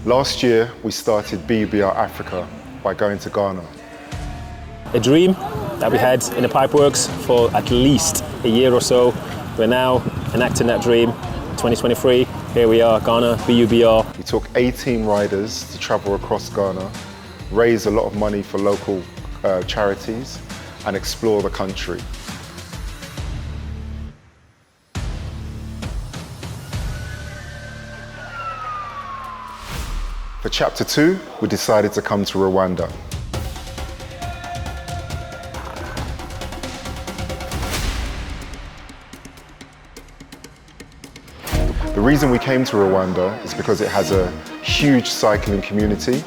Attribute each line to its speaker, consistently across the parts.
Speaker 1: Last year, we started BUBR Africa by going to Ghana.
Speaker 2: A dream that we had in the pipeworks for at least a year or so. We're now enacting that dream. 2023, here we are, Ghana, BUBR.
Speaker 1: We took 18 riders to travel across Ghana, raise a lot of money for local charities, and explore the country. For Chapter 2, we decided to come to Rwanda. The reason we came to Rwanda is because it has a huge cycling community.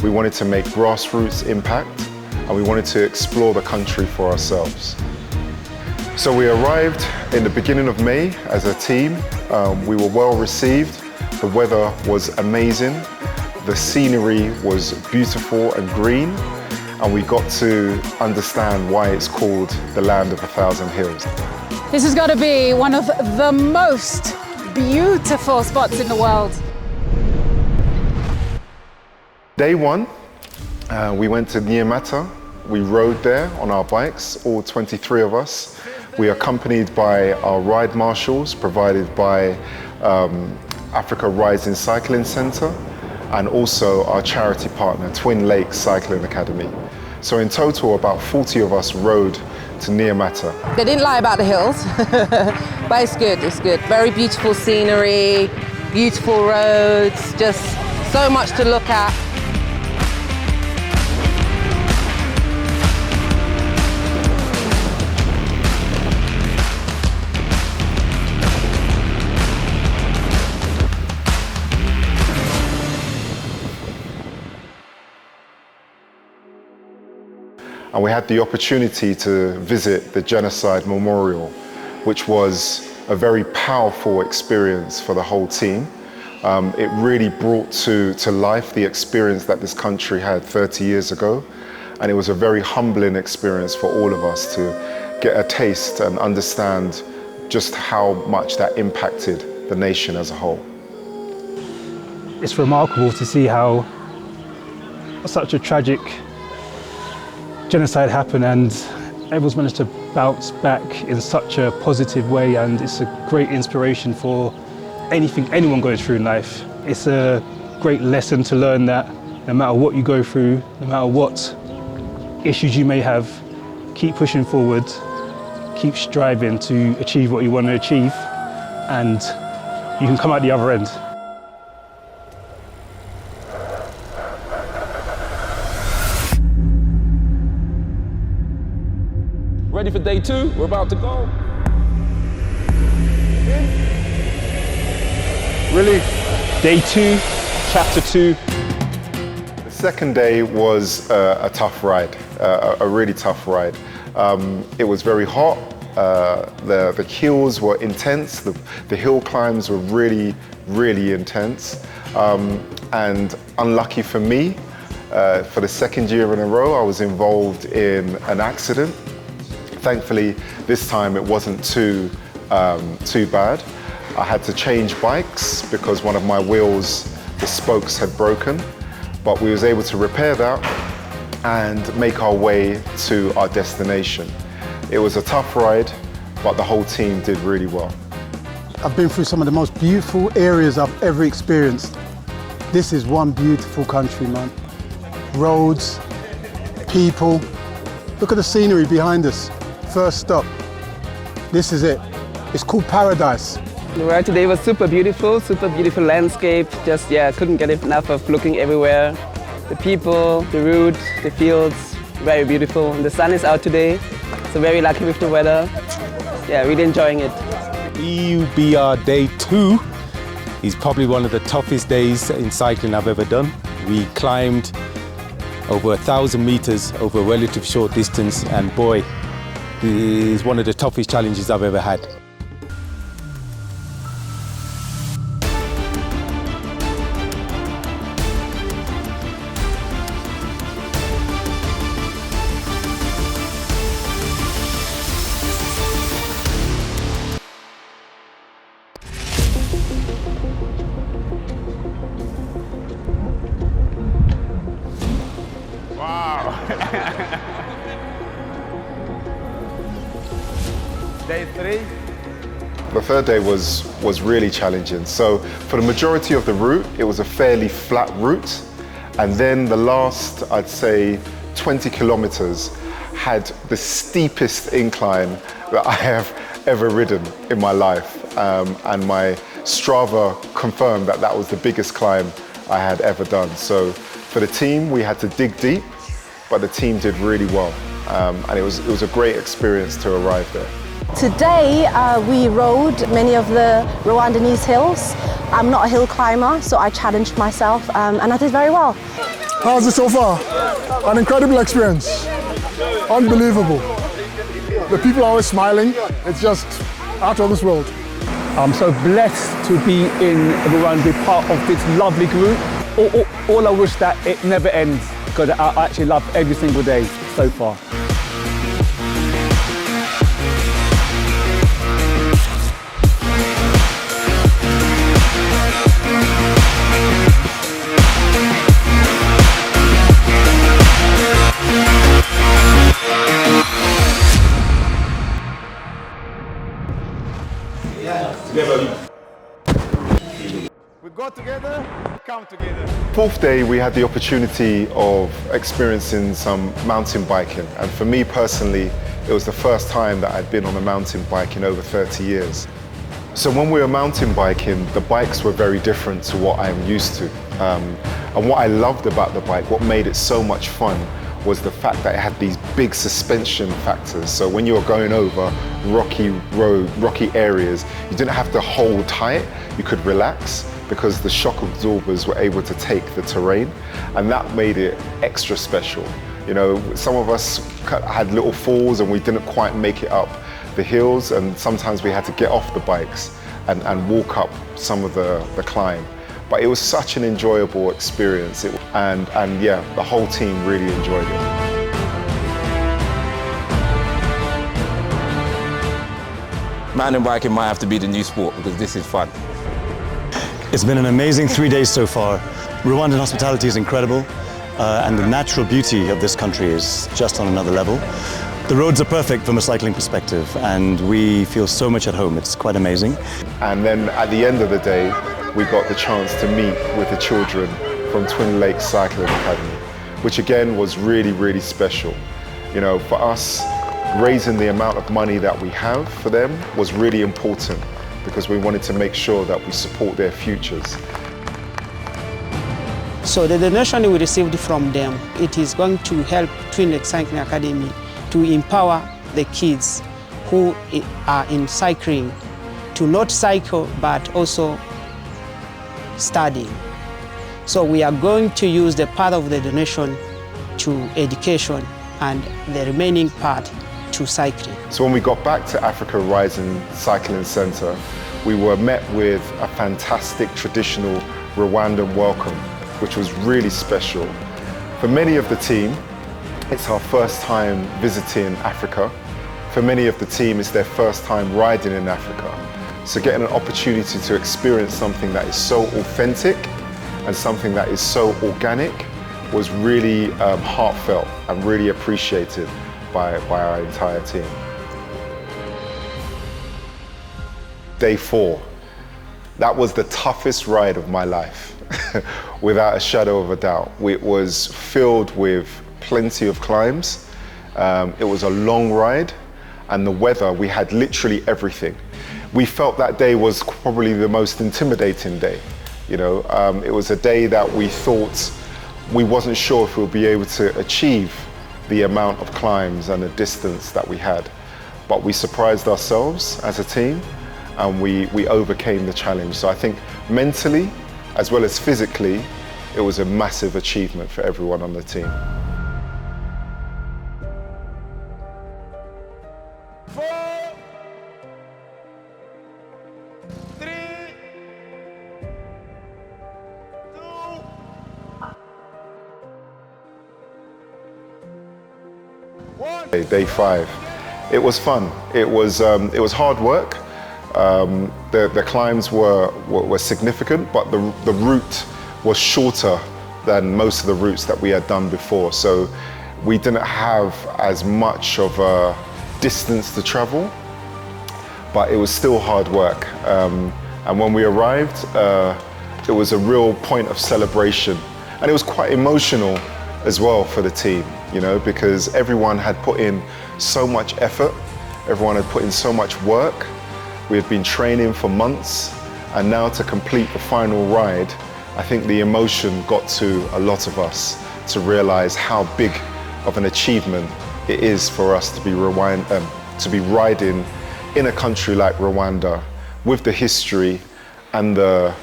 Speaker 1: We wanted to make grassroots impact, and we wanted to explore the country for ourselves. So we arrived in the beginning of May as a team. We were well received. The weather was amazing. The scenery was beautiful and green, and we got to understand why it's called the land of 1,000 hills.
Speaker 3: This has got to be one of the most beautiful spots in the world.
Speaker 1: Day one, we went to Nyamata. We rode there on our bikes, all 23 of us. We are accompanied by our ride marshals provided by Africa Rising Cycling Centre, and also our charity partner, Twin Lakes Cycling Academy. So in total, about 40 of us rode to Nyamata.
Speaker 4: They didn't lie about the hills, but it's good, it's good. Very beautiful scenery, beautiful roads, just so much to look at.
Speaker 1: And we had the opportunity to visit the Genocide Memorial, which was a very powerful experience for the whole team. It really brought to life the experience that this country had 30 years ago. And it was a very humbling experience for all of us to get a taste and understand just how much that impacted the nation as a whole.
Speaker 5: It's remarkable to see how such a tragic genocide happened and everyone's managed to bounce back in such a positive way, and it's a great inspiration for anyone going through in life. It's a great lesson to learn that no matter what you go through, no matter what issues you may have, keep pushing forward, keep striving to achieve what you want to achieve, and you can come out the other end.
Speaker 6: Ready for day 2? We're about to go.
Speaker 1: Release.
Speaker 2: Day 2, Chapter 2.
Speaker 1: The second day was a tough ride, a really tough ride. It was very hot. The hills were intense. The hill climbs were really, really intense. And unlucky for me, for the second year in a row, I was involved in an accident. Thankfully, this time it wasn't too bad. I had to change bikes because one of my wheels, the spokes had broken, but we was able to repair that and make our way to our destination. It was a tough ride, but the whole team did really well.
Speaker 7: I've been through some of the most beautiful areas I've ever experienced. This is one beautiful country, man. Roads, people. Look at the scenery behind us. First stop. This is it. It's called paradise.
Speaker 8: The ride today was super beautiful landscape. Just, couldn't get enough of looking everywhere. The people, the route, the fields, very beautiful. And the sun is out today, so very lucky with the weather. Yeah, really enjoying it.
Speaker 9: BUBR Day 2 is probably one of the toughest days in cycling I've ever done. We climbed over 1,000 meters over a relatively short distance, and boy, it is one of the toughest challenges I've ever had.
Speaker 10: Day 3.
Speaker 1: The third day was really challenging. So for the majority of the route, it was a fairly flat route. And then the last, I'd say, 20 kilometers had the steepest incline that I have ever ridden in my life. And my Strava confirmed that that was the biggest climb I had ever done. So for the team, we had to dig deep, but the team did really well. And it was a great experience to arrive there.
Speaker 11: Today we rode many of the Rwandanese hills. I'm not a hill climber, so I challenged myself and I did very well.
Speaker 12: How's it so far? An incredible experience. Unbelievable. The people are always smiling. It's just out of this world.
Speaker 5: I'm so blessed to be in Rwanda, be part of this lovely group. All I wish that it never ends, because I actually love every single day so far.
Speaker 10: We go together, come together.
Speaker 1: Fourth day, we had the opportunity of experiencing some mountain biking. And for me personally, it was the first time that I'd been on a mountain bike in over 30 years. So when we were mountain biking, the bikes were very different to what I'm used to. And what I loved about the bike, what made it so much fun, was the fact that it had these big suspension factors. So when you were going over rocky areas, you didn't have to hold tight, you could relax because the shock absorbers were able to take the terrain, and that made it extra special. You know, some of us had little falls and we didn't quite make it up the hills, and sometimes we had to get off the bikes and walk up some of the climb. But it was such an enjoyable experience, and yeah, the whole team really enjoyed it.
Speaker 6: Mountain biking might have to be the new sport because this is fun.
Speaker 13: It's been an amazing 3 days so far. Rwandan hospitality is incredible, and the natural beauty of this country is just on another level. The roads are perfect from a cycling perspective, and we feel so much at home. It's quite amazing.
Speaker 1: And then at the end of the day, we got the chance to meet with the children from Twin Lakes Cycling Academy, which again was really, really special. You know, for us, raising the amount of money that we have for them was really important because we wanted to make sure that we support their futures.
Speaker 14: So the donation we received from them, it is going to help Twin Lakes Cycling Academy to empower the kids who are in cycling to not cycle but also studying. So we are going to use the part of the donation to education and the remaining part to cycling.
Speaker 1: So when we got back to Africa Rising Cycling Centre, we were met with a fantastic traditional Rwandan welcome, which was really special. For many of the team, it's our first time visiting Africa. For many of the team, it's their first time riding in Africa. So getting an opportunity to experience something that is so authentic and something that is so organic was really heartfelt and really appreciated by our entire team. Day 4, that was the toughest ride of my life, without a shadow of a doubt. It was filled with plenty of climbs. It was a long ride, and the weather, we had literally everything. We felt that day was probably the most intimidating day. You know, it was a day that we thought we wasn't sure if we'll be able to achieve the amount of climbs and the distance that we had. But we surprised ourselves as a team, and we overcame the challenge. So I think mentally, as well as physically, it was a massive achievement for everyone on the team.
Speaker 10: 4, 3, 2, 1.
Speaker 1: Day 5, it was fun. It was hard work. The climbs were significant, but the route was shorter than most of the routes that we had done before. So We didn't have as much of a distance to travel, but it was still hard work. And when we arrived, it was a real point of celebration. And it was quite emotional as well for the team, you know, because everyone had put in so much effort, everyone had put in so much work. We had been training for months, and now to complete the final ride, I think the emotion got to a lot of us to realize how big of an achievement it is for us to be riding in a country like Rwanda with the history and the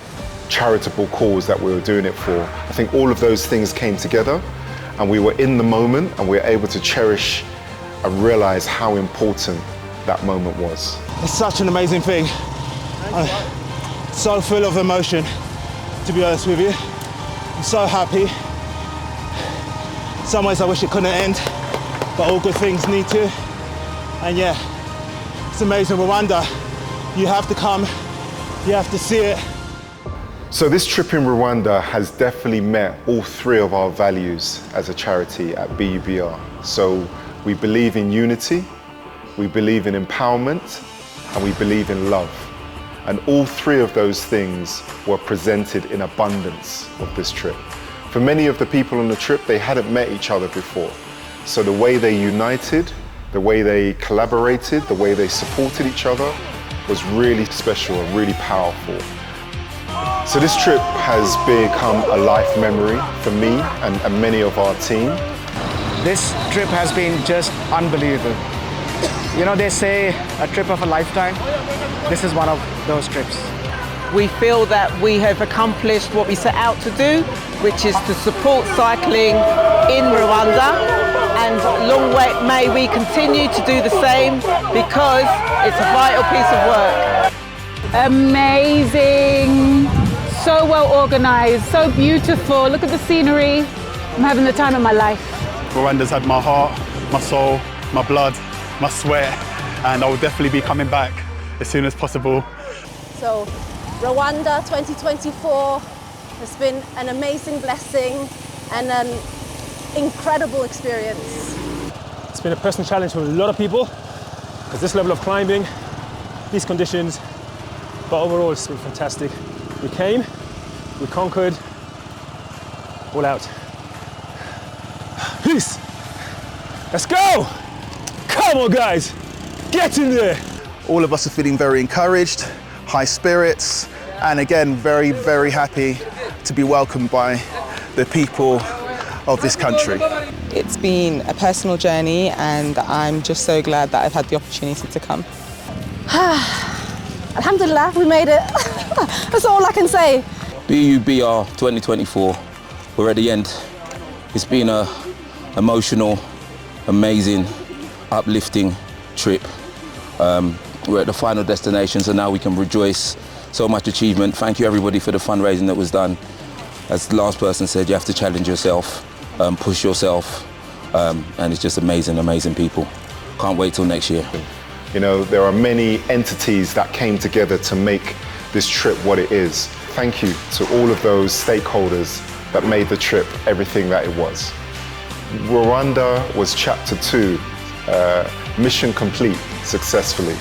Speaker 1: charitable cause that we were doing it for. I think all of those things came together, and we were in the moment, and we were able to cherish and realize how important that moment was.
Speaker 15: It's such an amazing thing. I'm so full of emotion, to be honest with you. I'm so happy. In some ways I wish it couldn't end, but all good things need to. And yeah, it's amazing. Rwanda, you have to come, you have to see it.
Speaker 1: So this trip in Rwanda has definitely met all three of our values as a charity at BUBR. So we believe in unity, we believe in empowerment, and we believe in love. And all three of those things were presented in abundance of this trip. For many of the people on the trip, they hadn't met each other before. So the way they united, the way they collaborated, the way they supported each other was really special and really powerful. So this trip has become a life memory for me and many of our team.
Speaker 16: This trip has been just unbelievable. You know, they say a trip of a lifetime. This is one of those trips.
Speaker 4: We feel that we have accomplished what we set out to do, which is to support cycling in Rwanda, and long may we continue to do the same, because it's a vital piece of work.
Speaker 3: Amazing, so well organized, so beautiful. Look at the scenery. I'm having the time of my life.
Speaker 17: Rwanda's had my heart, my soul, my blood, my sweat, and I will definitely be coming back as soon as possible.
Speaker 11: So Rwanda 2024 has been an amazing blessing and an incredible experience.
Speaker 2: It's been a personal challenge for a lot of people, because this level of climbing, these conditions, but overall it's been fantastic. We came, we conquered, all out. Peace! Let's go! Come on guys, get in there!
Speaker 18: All of us are feeling very encouraged, high spirits, and again, very, very happy to be welcomed by the people of this country.
Speaker 19: It's been a personal journey, and I'm just so glad that I've had the opportunity to come.
Speaker 11: Alhamdulillah, we made it. That's all I can say.
Speaker 6: BUBR 2024, we're at the end. It's been an emotional, amazing, uplifting trip. We're at the final destination, so now we can rejoice. So much achievement. Thank you everybody for the fundraising that was done. As the last person said, you have to challenge yourself, push yourself, and it's just amazing, amazing people. Can't wait till next year.
Speaker 1: You know, there are many entities that came together to make this trip what it is. Thank you to all of those stakeholders that made the trip everything that it was. Rwanda was chapter 2, mission complete successfully.